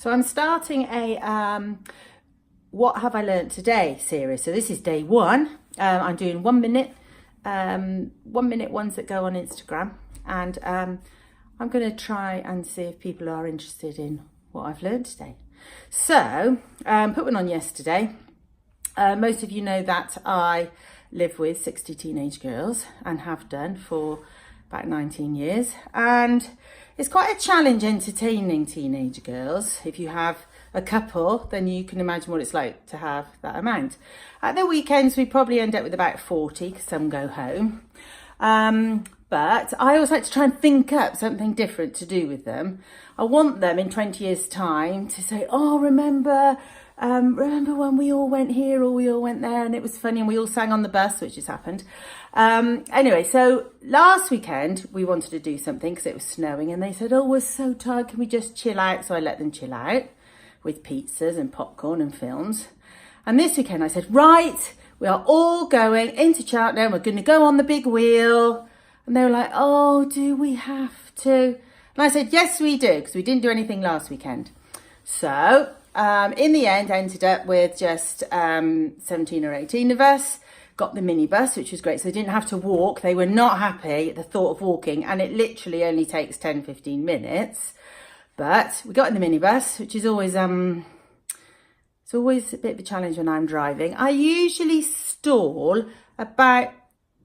So I'm starting a What Have I Learned Today series. So this is day one. I'm doing 1 minute, 1 minute ones that go on Instagram. And I'm going to try and see if people are interested in what I've learned today. So put one on yesterday. Most of you know that I live with 60 teenage girls and have done for about 19 years. And it's quite a challenge entertaining teenage girls. If you have a couple, then you can imagine what it's like to have that amount. At the weekends, we probably end up with about 40 because some go home. But I always like to try and think up something different to do with them. I want them in 20 years' time to say, oh, remember when we all went here or we all went there and it was funny and we all sang on the bus, which has happened. Anyway, so last weekend we wanted to do something because it was snowing and they said, oh, we're so tired, can we just chill out? So I let them chill out with pizzas and popcorn and films. And this weekend I said, right, we are all going into Cheltenham, we're going to go on the big wheel. And they were like, oh, do we have to? And I said, yes, we do, because we didn't do anything last weekend. So in the end, I ended up with just 17 or 18 of us, got the minibus, which was great. So they didn't have to walk. They were not happy at the thought of walking. And it literally only takes 10, 15 minutes. But we got in the minibus, which is always, it's always a bit of a challenge when I'm driving. I usually stall about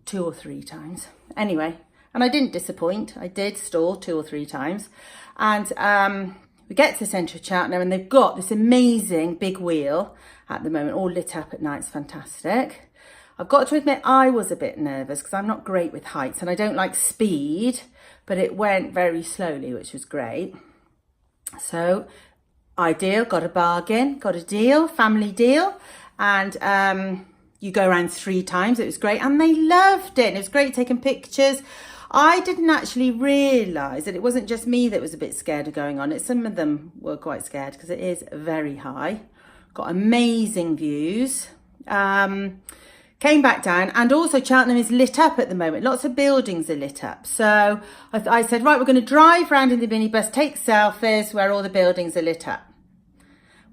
2 or 3 times. Anyway, and I didn't disappoint. I did stall 2 or 3 times. And we get to the centre of Cheltenham and they've got this amazing big wheel at the moment, all lit up at night. It's fantastic. I've got to admit I was a bit nervous because I'm not great with heights and I don't like speed, but it went very slowly, which was great. So ideal, got a bargain, got a deal, family deal. And you go around 3 times. It was great. And they loved it. It was great taking pictures. I didn't actually realise that it wasn't just me that was a bit scared of going on it. Some of them were quite scared because it is very high. Got amazing views. Came back down, and also Cheltenham is lit up at the moment. Lots of buildings are lit up. So I said, right, we're going to drive around in the minibus, take selfies where all the buildings are lit up.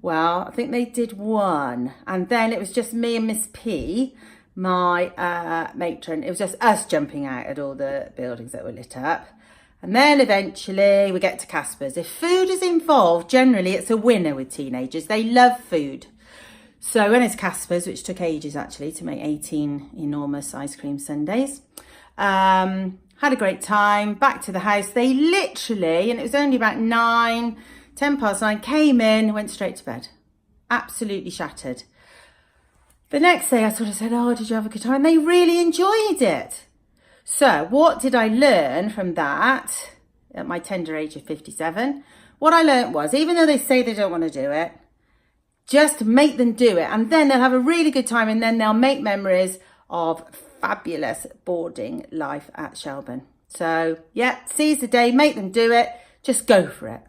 Well, I think they did one, and then it was just me and Miss P, my matron. It was just us jumping out at all the buildings that were lit up. And then eventually we get to Casper's. If food is involved, generally it's a winner with teenagers. They love food. So when it's Casper's, which took ages actually to make 18 enormous ice cream sundaes, had a great time. Back to the house. They literally, and it was only about 10 past 9, came in, went straight to bed. Absolutely shattered. The next day I sort of said, oh, did you have a good time? And they really enjoyed it. So what did I learn from that at my tender age of 57? What I learned was, even though they say they don't want to do it, just make them do it. And then they'll have a really good time and then they'll make memories of fabulous boarding life at Shelburne. So yeah, seize the day, make them do it, just go for it.